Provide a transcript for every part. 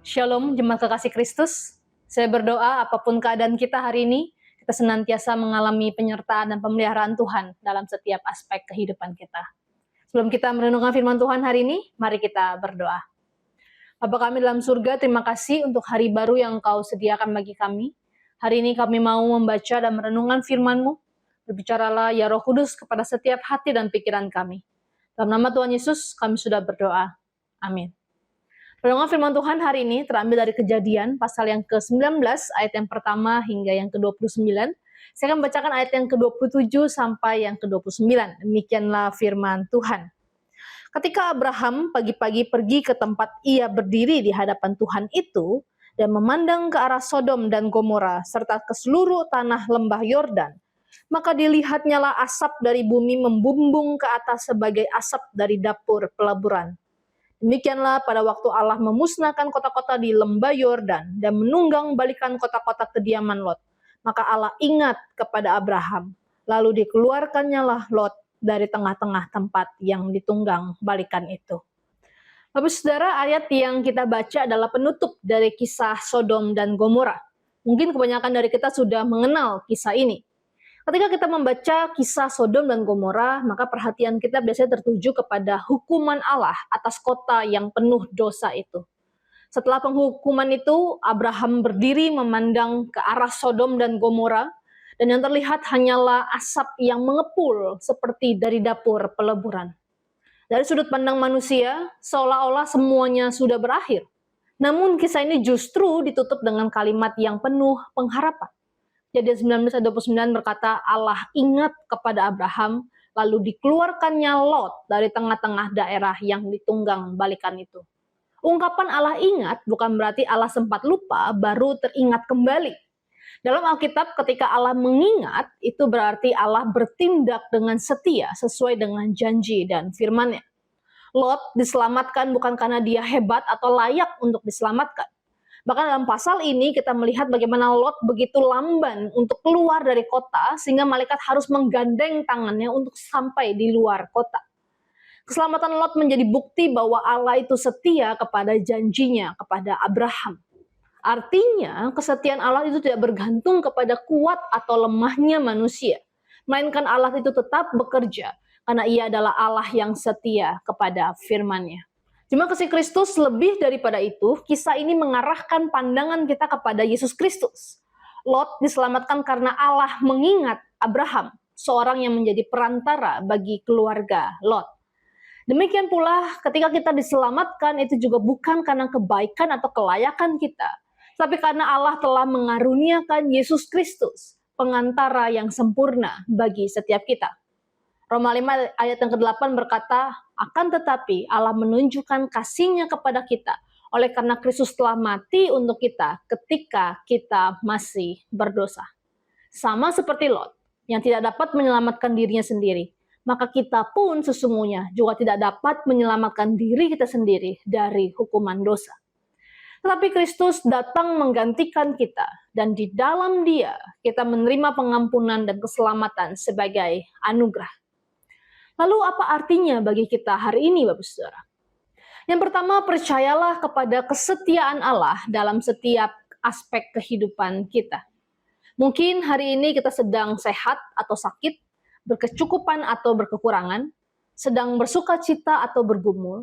Shalom, jemaat kekasih Kristus. Saya berdoa apapun keadaan kita hari ini, kita senantiasa mengalami penyertaan dan pemeliharaan Tuhan dalam setiap aspek kehidupan kita. Sebelum kita merenungkan firman Tuhan hari ini, mari kita berdoa. Bapa kami dalam surga, terima kasih untuk hari baru yang Engkau sediakan bagi kami. Hari ini kami mau membaca dan merenungkan firman-Mu. Berbicaralah ya Roh Kudus kepada setiap hati dan pikiran kami. Dalam nama Tuhan Yesus, kami sudah berdoa. Amin. Renungan firman Tuhan hari ini terambil dari Kejadian pasal yang ke-19 ayat yang pertama hingga yang ke-29. Saya akan membacakan ayat yang ke-27 sampai yang ke-29. Demikianlah firman Tuhan. Ketika Abraham pagi-pagi pergi ke tempat ia berdiri di hadapan Tuhan itu dan memandang ke arah Sodom dan Gomora serta ke seluruh tanah lembah Yordan, maka dilihatnyalah asap dari bumi membumbung ke atas sebagai asap dari dapur pelaburan. Demikianlah pada waktu Allah memusnahkan kota-kota di lembah Yordan dan menunggang balikan kota-kota kediaman Lot. Maka Allah ingat kepada Abraham, lalu dikeluarkannyalah Lot dari tengah-tengah tempat yang ditunggang balikan itu. Bapak Saudara, ayat yang kita baca adalah penutup dari kisah Sodom dan Gomora. Mungkin kebanyakan dari kita sudah mengenal kisah ini. Ketika kita membaca kisah Sodom dan Gomora, maka perhatian kita biasanya tertuju kepada hukuman Allah atas kota yang penuh dosa itu. Setelah penghukuman itu, Abraham berdiri memandang ke arah Sodom dan Gomora, dan yang terlihat hanyalah asap yang mengepul seperti dari dapur peleburan. Dari sudut pandang manusia, seolah-olah semuanya sudah berakhir. Namun kisah ini justru ditutup dengan kalimat yang penuh pengharapan. Kejadian 19 ayat 29 berkata, Allah ingat kepada Abraham, lalu dikeluarkannya Lot dari tengah-tengah daerah yang ditunggang balikan itu. Ungkapan Allah ingat bukan berarti Allah sempat lupa, baru teringat kembali. Dalam Alkitab, ketika Allah mengingat, itu berarti Allah bertindak dengan setia sesuai dengan janji dan firman-Nya. Lot diselamatkan bukan karena dia hebat atau layak untuk diselamatkan. Bahkan dalam pasal ini kita melihat bagaimana Lot begitu lamban untuk keluar dari kota sehingga malaikat harus menggandeng tangannya untuk sampai di luar kota. Keselamatan Lot menjadi bukti bahwa Allah itu setia kepada janjinya kepada Abraham. Artinya kesetiaan Allah itu tidak bergantung kepada kuat atau lemahnya manusia, melainkan Allah itu tetap bekerja karena ia adalah Allah yang setia kepada firman-Nya. Jemaat kasih Kristus, lebih daripada itu, kisah ini mengarahkan pandangan kita kepada Yesus Kristus. Lot diselamatkan karena Allah mengingat Abraham, seorang yang menjadi perantara bagi keluarga Lot. Demikian pula ketika kita diselamatkan itu juga bukan karena kebaikan atau kelayakan kita, tapi karena Allah telah mengaruniakan Yesus Kristus, pengantara yang sempurna bagi setiap kita. Roma 5 ayat yang ke-8 berkata, akan tetapi Allah menunjukkan kasih-Nya kepada kita oleh karena Kristus telah mati untuk kita ketika kita masih berdosa. Sama seperti Lot yang tidak dapat menyelamatkan dirinya sendiri, maka kita pun sesungguhnya juga tidak dapat menyelamatkan diri kita sendiri dari hukuman dosa. Tetapi Kristus datang menggantikan kita, dan di dalam Dia kita menerima pengampunan dan keselamatan sebagai anugerah. Lalu apa artinya bagi kita hari ini, Bapak Saudara? Yang pertama, percayalah kepada kesetiaan Allah dalam setiap aspek kehidupan kita. Mungkin hari ini kita sedang sehat atau sakit, berkecukupan atau berkekurangan, sedang bersuka cita atau bergumul.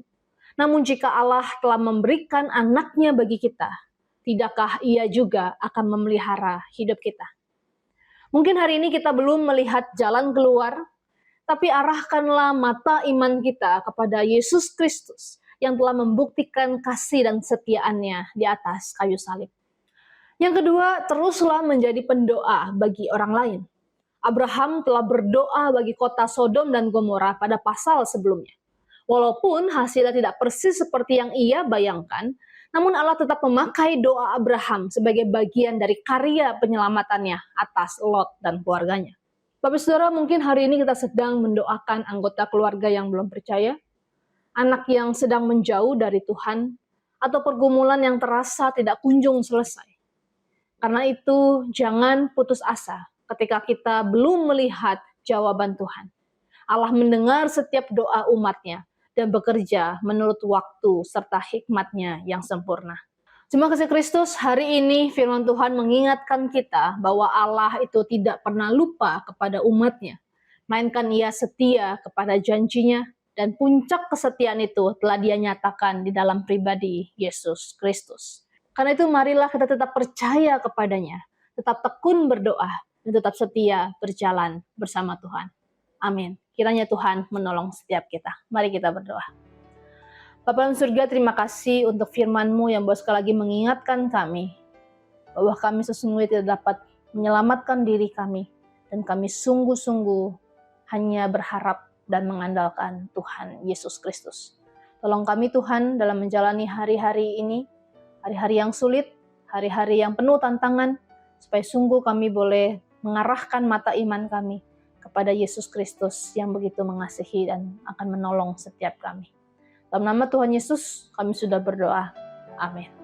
Namun jika Allah telah memberikan anaknya bagi kita, tidakkah Ia juga akan memelihara hidup kita? Mungkin hari ini kita belum melihat jalan keluar, tapi arahkanlah mata iman kita kepada Yesus Kristus yang telah membuktikan kasih dan kesetiaan-Nya di atas kayu salib. Yang kedua, teruslah menjadi pendoa bagi orang lain. Abraham telah berdoa bagi kota Sodom dan Gomora pada pasal sebelumnya. Walaupun hasilnya tidak persis seperti yang ia bayangkan, namun Allah tetap memakai doa Abraham sebagai bagian dari karya penyelamatannya atas Lot dan keluarganya. Bapak Saudara, mungkin hari ini kita sedang mendoakan anggota keluarga yang belum percaya, anak yang sedang menjauh dari Tuhan, atau pergumulan yang terasa tidak kunjung selesai. Karena itu, jangan putus asa ketika kita belum melihat jawaban Tuhan. Allah mendengar setiap doa umat-Nya dan bekerja menurut waktu serta hikmat-Nya yang sempurna. Jemaat kasih Kristus, hari ini firman Tuhan mengingatkan kita bahwa Allah itu tidak pernah lupa kepada umatnya, melainkan Ia setia kepada janjinya, dan puncak kesetiaan itu telah Dia nyatakan di dalam pribadi Yesus Kristus. Karena itu marilah kita tetap percaya kepadanya, tetap tekun berdoa, dan tetap setia berjalan bersama Tuhan. Amin. Kiranya Tuhan menolong setiap kita. Mari kita berdoa. Bapa dalam surga, terima kasih untuk firman-Mu yang sekali lagi mengingatkan kami bahwa kami sesungguhnya tidak dapat menyelamatkan diri kami, dan kami sungguh-sungguh hanya berharap dan mengandalkan Tuhan Yesus Kristus. Tolong kami Tuhan dalam menjalani hari-hari ini, hari-hari yang sulit, hari-hari yang penuh tantangan, supaya sungguh kami boleh mengarahkan mata iman kami kepada Yesus Kristus yang begitu mengasihi dan akan menolong setiap kami. Dalam nama Tuhan Yesus, kami sudah berdoa. Amin.